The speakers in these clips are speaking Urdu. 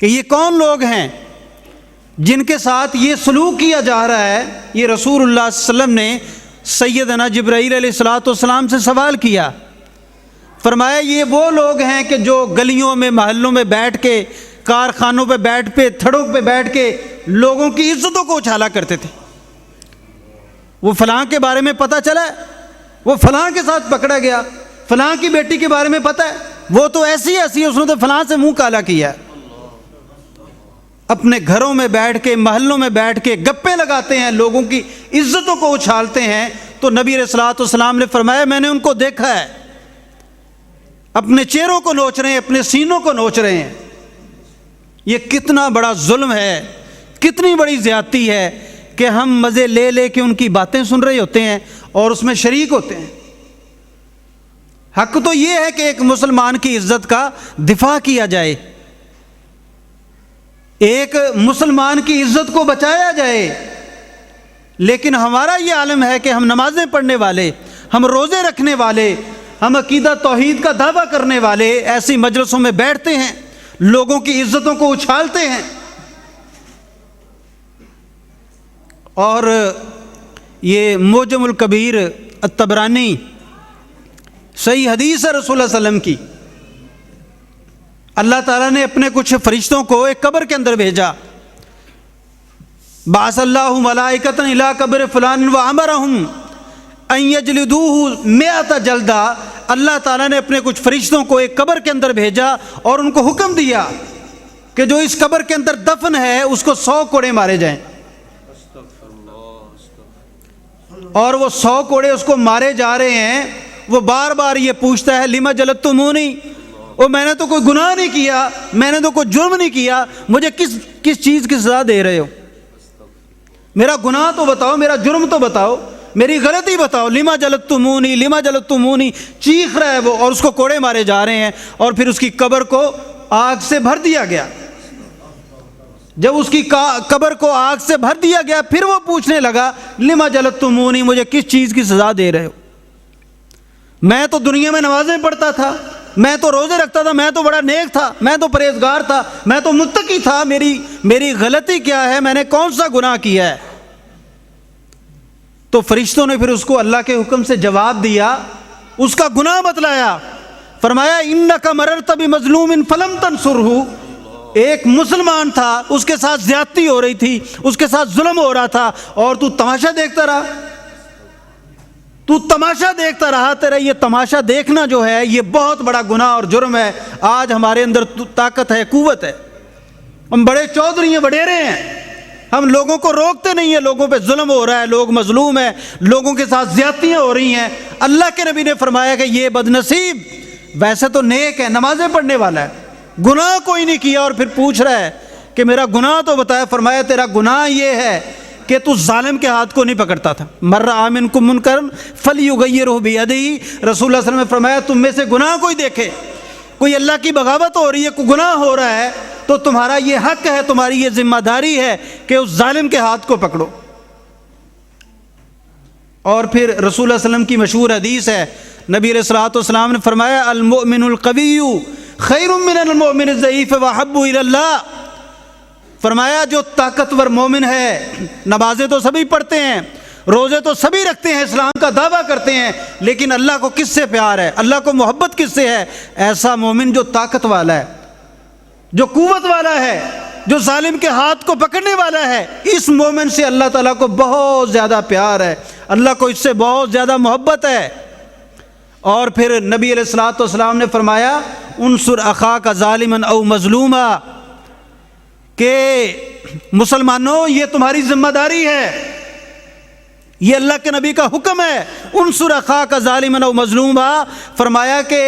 کہ یہ کون لوگ ہیں جن کے ساتھ یہ سلوک کیا جا رہا ہے. یہ رسول اللہ صلی اللہ علیہ وسلم نے سیدنا جبرائیل علیہ الصلوۃ والسلام سے سوال کیا. فرمایا یہ وہ لوگ ہیں کہ جو گلیوں میں محلوں میں بیٹھ کے, کارخانوں پہ بیٹھ پہ, تھڑوں پہ بیٹھ کے لوگوں کی عزتوں کو اچھالا کرتے تھے. وہ فلاں کے بارے میں پتہ چلا ہے, وہ فلاں کے ساتھ پکڑا گیا, فلاں کی بیٹی کے بارے میں پتہ ہے, وہ تو ایسی ہے اس نے تو فلاں سے منہ کالا کیا ہے. اپنے گھروں میں بیٹھ کے, محلوں میں بیٹھ کے گپیں لگاتے ہیں, لوگوں کی عزتوں کو اچھالتے ہیں. تو نبی علیہ الصلوۃ والسلام نے فرمایا میں نے ان کو دیکھا ہے, اپنے چہروں کو نوچ رہے ہیں, اپنے سینوں کو نوچ رہے ہیں. یہ کتنا بڑا ظلم ہے, کتنی بڑی زیادتی ہے کہ ہم مزے لے لے کے ان کی باتیں سن رہے ہوتے ہیں اور اس میں شریک ہوتے ہیں. حق تو یہ ہے کہ ایک مسلمان کی عزت کا دفاع کیا جائے, ایک مسلمان کی عزت کو بچایا جائے. لیکن ہمارا یہ عالم ہے کہ ہم نمازیں پڑھنے والے, ہم روزے رکھنے والے, ہم عقیدہ توحید کا دعویٰ کرنے والے ایسی مجلسوں میں بیٹھتے ہیں, لوگوں کی عزتوں کو اچھالتے ہیں. اور یہ معجم الکبیر الطبرانی صحیح حدیث ہے رسول اللہ صلی اللہ علیہ وسلم کی. اللہ تعالیٰ نے اپنے کچھ فرشتوں کو ایک قبر کے اندر بھیجا. بعث اللہ ملائکۃ الی قبر فلان وامرہم ان یجلدوہ 100 جلدہ. اللہ تعالیٰ نے اپنے کچھ فرشتوں کو ایک قبر کے اندر بھیجا اور ان کو حکم دیا کہ جو اس قبر کے اندر دفن ہے اس کو 100 کوڑے مارے جائیں. اور وہ 100 کوڑے اس کو مارے جا رہے ہیں. وہ بار بار یہ پوچھتا ہے لما جلدتمونی, او میں نے تو کوئی گناہ نہیں کیا, میں نے تو کوئی جرم نہیں کیا, مجھے کس چیز کی سزا دے رہے ہو؟ میرا گناہ تو بتاؤ, میرا جرم تو بتاؤ, میری غلطی بتاؤ. لما جلدتمونی لما جلدتمونی چیخ رہا ہے وہ, اور اس کو کوڑے مارے جا رہے ہیں. اور پھر اس کی قبر کو آگ سے بھر دیا گیا. جب اس کی قبر کو آگ سے بھر دیا گیا پھر وہ پوچھنے لگا لما جلدتمونی, مجھے کس چیز کی سزا دے رہے ہو؟ میں تو دنیا میں نمازیں پڑھتا تھا, میں تو روزے رکھتا تھا, میں تو بڑا نیک تھا, میں تو پرہیزگار تھا, میں تو متقی تھا, میری غلطی کیا ہے, میں نے کون سا گناہ کیا ہے؟ تو فرشتوں نے پھر اس کو اللہ کے حکم سے جواب دیا, اس کا گناہ بتلایا. فرمایا انک مررت بمظلوم فلم تنصرہ. ایک مسلمان تھا, اس کے ساتھ زیادتی ہو رہی تھی, اس کے ساتھ ظلم ہو رہا تھا, اور تو تماشا دیکھتا رہا. تو تماشا دیکھتا رہا. تیرا یہ تماشا دیکھنا جو ہے یہ بہت بڑا گناہ اور جرم ہے. آج ہمارے اندر طاقت ہے, قوت ہے, ہم بڑے چودھری ہیں, وڈیرے ہیں, ہم لوگوں کو روکتے نہیں ہیں. لوگوں پہ ظلم ہو رہا ہے, لوگ مظلوم ہیں, لوگوں کے ساتھ زیادتیاں ہو رہی ہیں. اللہ کے نبی نے فرمایا کہ یہ بد نصیب ویسے تو نیک ہے, نمازیں پڑھنے والا ہے, گناہ کوئی نہیں کیا, اور پھر پوچھ رہا ہے کہ میرا گناہ تو بتایا. فرمایا تیرا گناہ یہ ہے کہ تو ظالم کے ہاتھ کو نہیں پکڑتا تھا. مر رأى منکم منکرا فلیغیرہ بیدہ. رسول اللہ صلی اللہ علیہ وسلم نے فرمایا تم میں سے گناہ کوئی دیکھے, کوئی اللہ کی بغاوت ہو رہی ہے, کوئی گناہ ہو رہا ہے, تو تمہارا یہ حق ہے, تمہاری یہ ذمہ داری ہے کہ اس ظالم کے ہاتھ کو پکڑو. اور پھر رسول اللہ صلی اللہ علیہ وسلم کی مشہور حدیث ہے, نبی علیہ الصلوۃ والسلام نے فرمایا المؤمن القوی خیر من المؤمن الضعیف واحب الی اللہ. فرمایا جو طاقتور مومن ہے, نمازیں تو سبھی پڑھتے ہیں, روزے تو سبھی رکھتے ہیں, اسلام کا دعویٰ کرتے ہیں, لیکن اللہ کو کس سے پیار ہے, اللہ کو محبت کس سے ہے؟ ایسا مومن جو طاقت والا ہے, جو قوت والا ہے, جو ظالم کے ہاتھ کو پکڑنے والا ہے, اس مومن سے اللہ تعالیٰ کو بہت زیادہ پیار ہے, اللہ کو اس سے بہت زیادہ محبت ہے. اور پھر نبی علیہ الصلوۃ والسلام نے فرمایا انصر اخاک ظالما او مظلوما, کہ مسلمانوں یہ تمہاری ذمہ داری ہے, یہ اللہ کے نبی کا حکم ہے. انصر اخاک ظالما او مظلوما. فرمایا کہ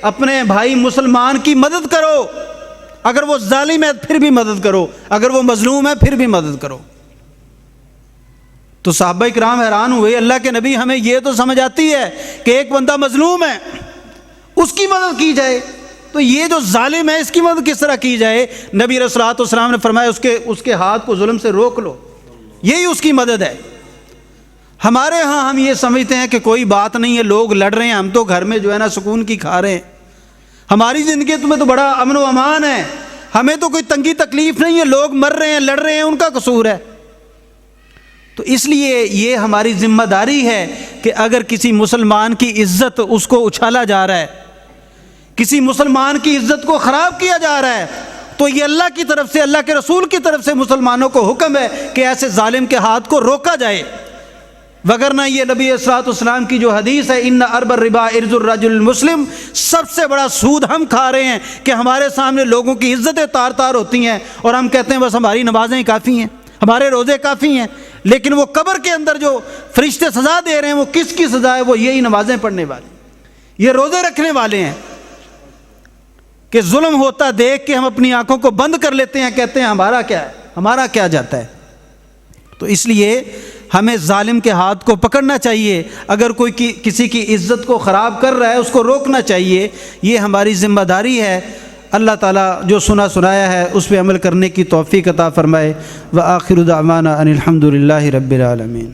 اپنے بھائی مسلمان کی مدد کرو, اگر وہ ظالم ہے پھر بھی مدد کرو, اگر وہ مظلوم ہے پھر بھی مدد کرو. تو صحابہ کرام حیران ہوئے, اللہ کے نبی ہمیں یہ تو سمجھ آتی ہے کہ ایک بندہ مظلوم ہے اس کی مدد کی جائے, تو یہ جو ظالم ہے اس کی مدد کس طرح کی جائے؟ نبی علیہ الصلوۃ والسلام نے فرمایا اس کے ہاتھ کو ظلم سے روک لو, یہی اس کی مدد ہے. ہمارے ہاں ہم یہ سمجھتے ہیں کہ کوئی بات نہیں ہے, لوگ لڑ رہے ہیں, ہم تو گھر میں جو ہے نا سکون کی کھا رہے ہیں, ہماری زندگی میں تو بڑا امن و امان ہے, ہمیں تو کوئی تنگی تکلیف نہیں ہے، لوگ مر رہے ہیں، لڑ رہے ہیں، ان کا قصور ہے۔ تو اس لیے یہ ہماری ذمہ داری ہے کہ اگر کسی مسلمان کی عزت اس کو اچھالا جا رہا ہے، کسی مسلمان کی عزت کو خراب کیا جا رہا ہے، تو یہ اللہ کی طرف سے، اللہ کے رسول کی طرف سے مسلمانوں کو حکم ہے کہ ایسے ظالم کے ہاتھ کو روکا جائے، وگرنہ یہ نبی صلی اسلام کی جو حدیث ہے ان ارب الربا ارز الرجل المسلم، سب سے بڑا سود ہم کھا رہے ہیں کہ ہمارے سامنے لوگوں کی عزتیں تار تار ہوتی ہیں اور ہم کہتے ہیں بس ہماری نمازیں کافی ہیں، ہمارے روزے کافی ہیں، لیکن وہ قبر کے اندر جو فرشتے سزا دے رہے ہیں وہ کس کی سزا ہے؟ وہ یہی نمازیں پڑھنے والے، یہ روزے رکھنے والے ہیں کہ ظلم ہوتا دیکھ کے ہم اپنی آنکھوں کو بند کر لیتے ہیں، کہتے ہیں ہمارا کیا ہے، ہمارا کیا جاتا ہے۔ تو اس لیے ہمیں ظالم کے ہاتھ کو پکڑنا چاہیے، اگر کوئی کسی کی عزت کو خراب کر رہا ہے اس کو روکنا چاہیے، یہ ہماری ذمہ داری ہے۔ اللہ تعالیٰ جو سنایا ہے اس پہ عمل کرنے کی توفیق عطا فرمائے۔ وآخر دعوانا ان الحمد للہ رب العالمین۔